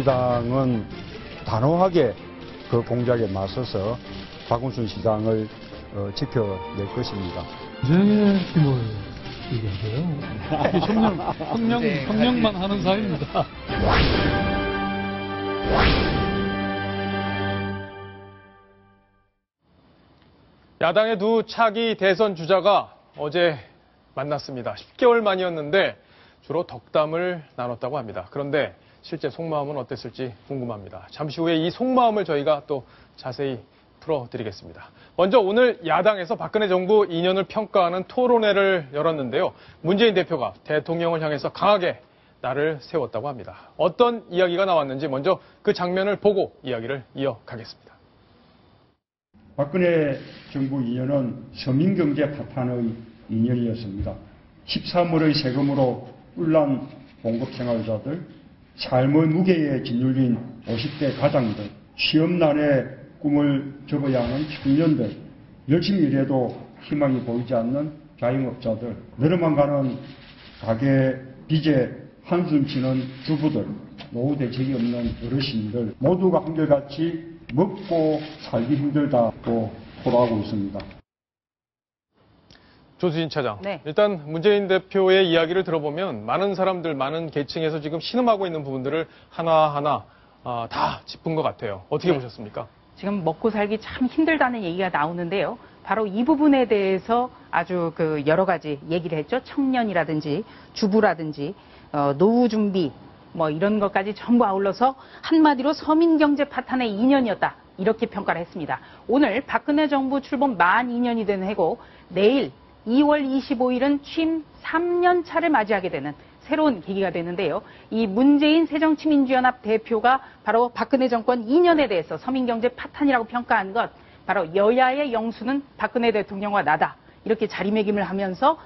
새누리당은 단호하게 그 공작에 맞서서 박원순 시장을 지켜낼 것입니다. 전쟁의 힘을 얘기하세요. 성명만 하는 사이입니다. 야당의 두 차기 대선 주자가 어제 만났습니다. 10개월 만이었는데 주로 덕담을 나눴다고 합니다. 그런데 실제 속마음은 어땠을지 궁금합니다. 잠시 후에 이 속마음을 저희가 또 자세히 풀어드리겠습니다. 먼저 오늘 야당에서 박근혜 정부 2년을 평가하는 토론회를 열었는데요. 문재인 대표가 대통령을 향해서 강하게 날을 세웠다고 합니다. 어떤 이야기가 나왔는지 먼저 그 장면을 보고 이야기를 이어가겠습니다. 박근혜 정부 2년은 서민경제 파탄의 2년이었습니다. 13월의 세금으로 뿔난 공급생활자들, 삶의 무게에 짓눌린 50대 가장들, 취업난에 꿈을 접어야 하는 청년들, 열심히 일해도 희망이 보이지 않는 자영업자들, 늘어만 가는 가게 빚에 한숨 쉬는 주부들, 노후 대책이 없는 어르신들 모두가 한결같이 먹고 살기 힘들다고 토로하고 있습니다. 조수진 차장, 네. 일단 문재인 대표의 이야기를 들어보면 많은 사람들, 많은 계층에서 지금 신음하고 있는 부분들을 하나하나 다 짚은 것 같아요. 어떻게 보셨습니까? 지금 먹고 살기 참 힘들다는 얘기가 나오는데요. 바로 이 부분에 대해서 아주 여러 가지 얘기를 했죠. 청년이라든지 주부라든지 노후 준비 뭐 이런 것까지 전부 아울러서 한마디로 서민 경제 파탄의 2년이었다. 이렇게 평가를 했습니다. 오늘 박근혜 정부 출범 만 2년이 된 해고 내일 2월 25일은 취임 3년 차를 맞이하게 되는 새로운 계기가 되는데요. 이 문재인 새정치민주연합 대표가 바로 박근혜 정권 2년에 대해서 서민경제 파탄이라고 평가한 것, 바로 여야의 영수는 박근혜 대통령과 나다. 이렇게 자리매김을 하면서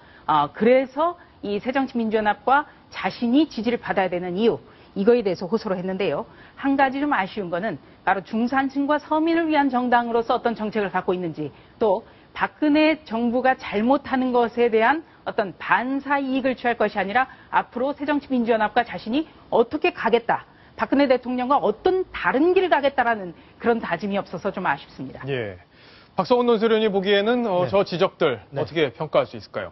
그래서 이 새정치민주연합과 자신이 지지를 받아야 되는 이유, 이거에 대해서 호소를 했는데요. 한 가지 좀 아쉬운 거는 바로 중산층과 서민을 위한 정당으로서 어떤 정책을 갖고 있는지, 또 박근혜 정부가 잘못하는 것에 대한 어떤 반사 이익을 취할 것이 아니라 앞으로 새정치민주연합과 자신이 어떻게 가겠다, 박근혜 대통령과 어떤 다른 길을 가겠다라는 그런 다짐이 없어서 좀 아쉽습니다. 예, 박성훈 논설위원이 보기에는 네. 저 지적들 네. 어떻게 평가할 수 있을까요?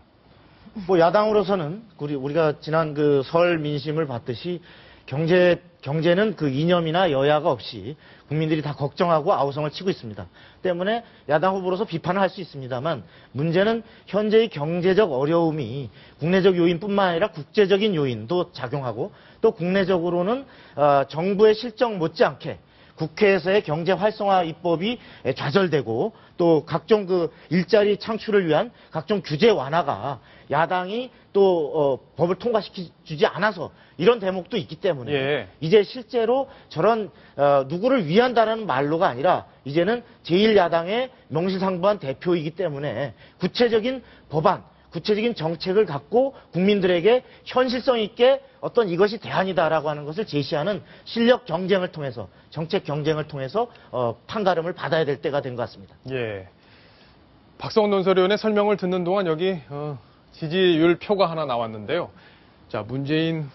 뭐 야당으로서는 우리가 지난 설 민심을 봤듯이 경제는 이념이나 여야가 없이 국민들이 다 걱정하고 아우성을 치고 있습니다. 때문에 야당 후보로서 비판을 할 수 있습니다만 문제는 현재의 경제적 어려움이 국내적 요인뿐만 아니라 국제적인 요인도 작용하고 또 국내적으로는 정부의 실정 못지않게 국회에서의 경제 활성화 입법이 좌절되고 또 각종 일자리 창출을 위한 각종 규제 완화가 야당이 또 법을 통과시키지 않아서 이런 대목도 있기 때문에 예. 이제 실제로 저런 누구를 위한다라는 말로가 아니라 이제는 제1야당의 명실상부한 대표이기 때문에 구체적인 법안, 구체적인 정책을 갖고 국민들에게 현실성 있게 어떤 이것이 대안이다라고 하는 것을 제시하는 실력 경쟁을 통해서, 정책 경쟁을 통해서 판가름을 받아야 될 때가 된 것 같습니다. 예, 박성훈 논설위원의 설명을 듣는 동안 여기 지지율 표가 하나 나왔는데요. 자, 문재인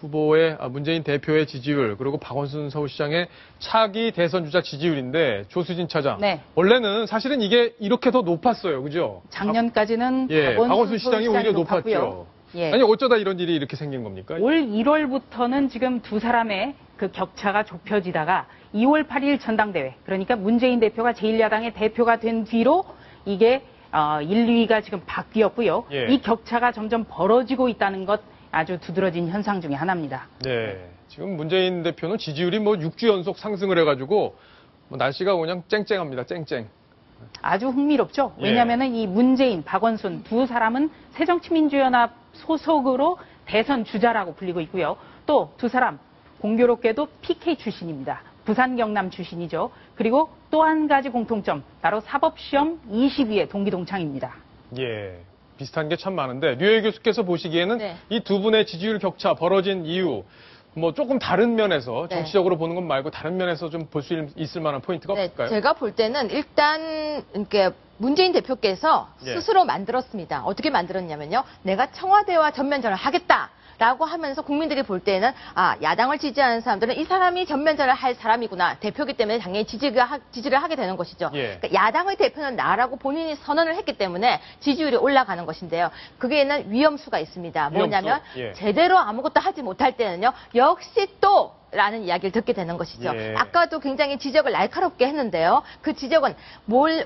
대표의 지지율, 그리고 박원순 서울시장의 차기 대선 주자 지지율인데, 조수진 차장. 네. 원래는 사실은 이게 이렇게 더 높았어요. 그죠? 작년까지는 박원순 시장이 오히려 높았죠. 예. 아니, 어쩌다 이런 일이 이렇게 생긴 겁니까? 올 1월부터는 지금 두 사람의 격차가 좁혀지다가 2월 8일 전당대회, 그러니까 문재인 대표가 제1야당의 대표가 된 뒤로 이게 1, 2위가 지금 바뀌었고요. 예. 이 격차가 점점 벌어지고 있다는 것, 아주 두드러진 현상 중에 하나입니다. 네. 지금 문재인 대표는 지지율이 6주 연속 상승을 해가지고 날씨가 그냥 쨍쨍합니다. 쨍쨍. 아주 흥미롭죠. 왜냐하면 이 문재인, 박원순 두 사람은 새정치민주연합 소속으로 대선 주자라고 불리고 있고요. 또 두 사람 공교롭게도 PK 출신입니다. 부산 경남 출신이죠. 그리고 또 한 가지 공통점, 바로 사법시험 20위의 동기동창입니다. 예. 비슷한 게 참 많은데, 류혜 교수께서 보시기에는 네. 이 두 분의 지지율 격차 벌어진 이유, 조금 다른 면에서, 정치적으로 보는 것 말고 다른 면에서 좀 볼 수 있을 만한 포인트가 네, 없을까요? 제가 볼 때는 일단 이렇게 문재인 대표께서 예. 스스로 만들었습니다. 어떻게 만들었냐면요. 내가 청와대와 전면전을 하겠다라고 하면서 국민들이 볼 때는 야당을 지지하는 사람들은 이 사람이 전면전을 할 사람이구나. 대표기 때문에 당연히 지지를 하게 되는 것이죠. 예. 그러니까 야당의 대표는 나라고 본인이 선언을 했기 때문에 지지율이 올라가는 것인데요. 그게는 위험수가 있습니다. 뭐냐면 예. 제대로 아무것도 하지 못할 때는요. 역시 또 라는 이야기를 듣게 되는 것이죠. 예. 아까도 굉장히 지적을 날카롭게 했는데요. 그 지적은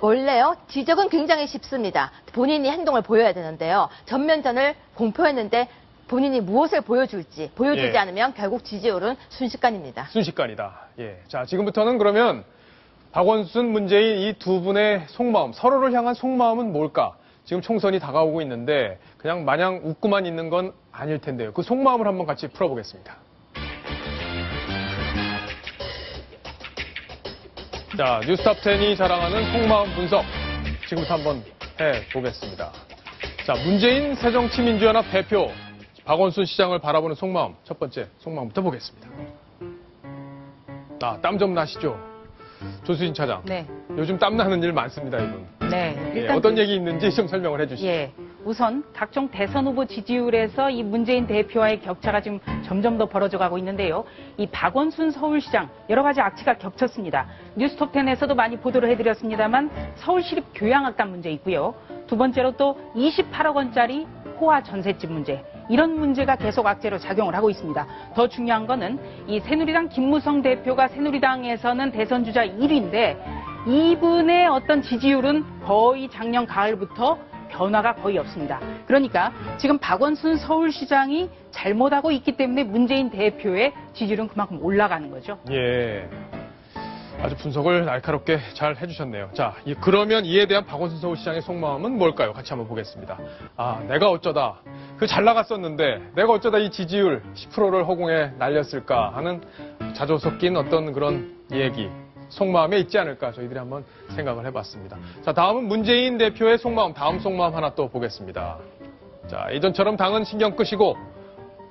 원래요. 지적은 굉장히 쉽습니다. 본인이 행동을 보여야 되는데요. 전면전을 공표했는데 본인이 무엇을 보여주지 예. 않으면 결국 지지율은 순식간입니다. 순식간이다. 예. 자, 지금부터는 그러면 박원순, 문재인 이 두 분의 속마음, 서로를 향한 속마음은 뭘까? 지금 총선이 다가오고 있는데 그냥 마냥 웃고만 있는 건 아닐 텐데요. 그 속마음을 한번 같이 풀어보겠습니다. 자, 뉴스탑10이 자랑하는 속마음 분석. 지금부터 한번 해보겠습니다. 자, 문재인 새정치민주연합 대표, 박원순 시장을 바라보는 속마음. 첫 번째 속마음부터 보겠습니다. 땀 좀 나시죠? 조수진 차장. 네. 요즘 땀나는 일 많습니다, 이분. 네. 예, 어떤 얘기 있는지 좀 설명을 해주시죠. 예. 우선 각종 대선 후보 지지율에서 이 문재인 대표와의 격차가 지금 점점 더 벌어져 가고 있는데요. 이 박원순 서울시장 여러 가지 악취가 겹쳤습니다. 뉴스톱10에서도 많이 보도를 해드렸습니다만 서울시립 교양악단 문제 있고요. 두 번째로 또 28억 원짜리 호화 전셋집 문제. 이런 문제가 계속 악재로 작용을 하고 있습니다. 더 중요한 거는 이 새누리당 김무성 대표가 새누리당에서는 대선 주자 1위인데 이분의 어떤 지지율은 거의 작년 가을부터 변화가 거의 없습니다. 그러니까 지금 박원순 서울시장이 잘못하고 있기 때문에 문재인 대표의 지지율은 그만큼 올라가는 거죠. 예. 아주 분석을 날카롭게 잘 해주셨네요. 자, 그러면 이에 대한 박원순 서울시장의 속마음은 뭘까요? 같이 한번 보겠습니다. 내가 어쩌다 잘 나갔었는데 내가 어쩌다 이 지지율 10%를 허공에 날렸을까 하는 자조 섞인 어떤 그런 얘기, 속마음에 있지 않을까 저희들이 한번 생각을 해봤습니다. 자, 다음은 문재인 대표의 속마음, 다음 속마음 하나 또 보겠습니다. 자, 예전처럼 당은 신경 끄시고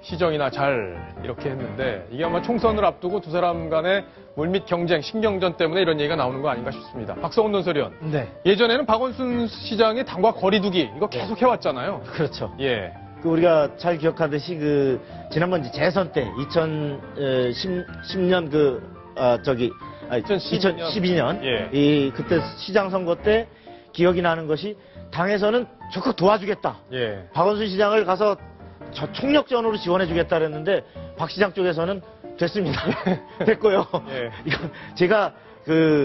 시정이나 잘 이렇게 했는데 이게 아마 총선을 앞두고 두 사람 간의 물밑 경쟁, 신경전 때문에 이런 얘기가 나오는 거 아닌가 싶습니다. 박성훈 논설위원. 네. 예전에는 박원순 시장이 당과 거리두기 이거 계속 해왔잖아요. 그렇죠. 예. 우리가 잘 기억하듯이 지난번 재선 때 2010년 2012년 예. 그때 시장 선거 때 기억이 나는 것이 당에서는 적극 도와주겠다. 예. 박원순 시장을 가서 총력전으로 지원해주겠다 그랬는데 박 시장 쪽에서는 됐습니다. 됐고요. 예. 이거 제가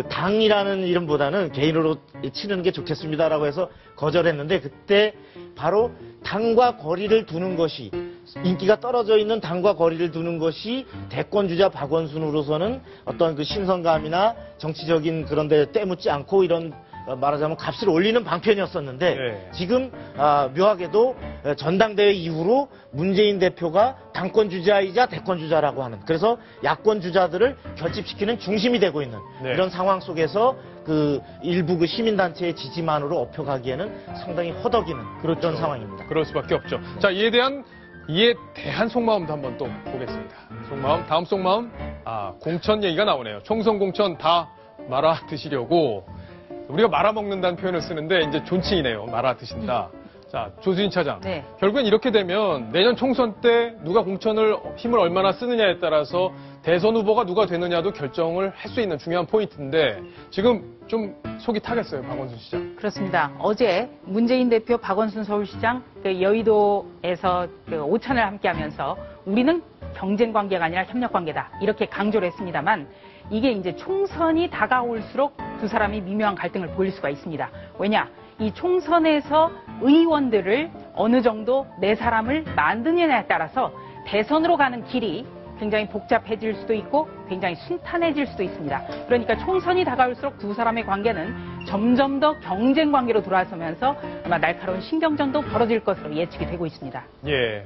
당이라는 이름보다는 개인으로 치르는 게 좋겠습니다라고 해서 거절했는데 그때 바로 당과 거리를 두는 것이 인기가 떨어져 있는 당과 거리를 두는 것이 대권주자 박원순으로서는 어떤 신선감이나 정치적인 그런 데 때묻지 않고 이런 말하자면 값을 올리는 방편이었었는데 네. 지금 묘하게도 전당대회 이후로 문재인 대표가 당권 주자이자 대권 주자라고 하는 그래서 야권 주자들을 결집시키는 중심이 되고 있는 네. 이런 상황 속에서 일부 시민단체의 지지만으로 업혀가기에는 상당히 허덕이는 그런 상황입니다. 그럴 수밖에 없죠. 자, 이에 대한 속마음도 한번 또 보겠습니다. 속마음, 다음 속마음, 공천 얘기가 나오네요. 총선 공천 다 말아 드시려고 우리가 말아먹는다는 표현을 쓰는데 이제 존칭이네요. 말아 드신다. 자, 조수진 차장. 네. 결국엔 이렇게 되면 내년 총선 때 누가 공천을 힘을 얼마나 쓰느냐에 따라서 대선 후보가 누가 되느냐도 결정을 할 수 있는 중요한 포인트인데 지금 좀 속이 타겠어요. 박원순 시장. 그렇습니다. 어제 문재인 대표 박원순 서울시장 여의도에서 오찬을 함께하면서 우리는 경쟁 관계가 아니라 협력 관계다 이렇게 강조를 했습니다만 이게 이제 총선이 다가올수록 두 사람이 미묘한 갈등을 보일 수가 있습니다. 왜냐? 이 총선에서 의원들을 어느 정도 내 사람을 만드느냐에 따라서 대선으로 가는 길이 굉장히 복잡해질 수도 있고 굉장히 순탄해질 수도 있습니다. 그러니까 총선이 다가올수록 두 사람의 관계는 점점 더 경쟁 관계로 돌아서면서 아마 날카로운 신경전도 벌어질 것으로 예측이 되고 있습니다. 예.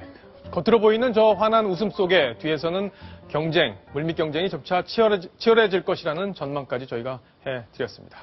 겉으로 보이는 저 환한 웃음 속에 뒤에서는 경쟁, 물밑 경쟁이 점차 치열해질 것이라는 전망까지 저희가 해드렸습니다.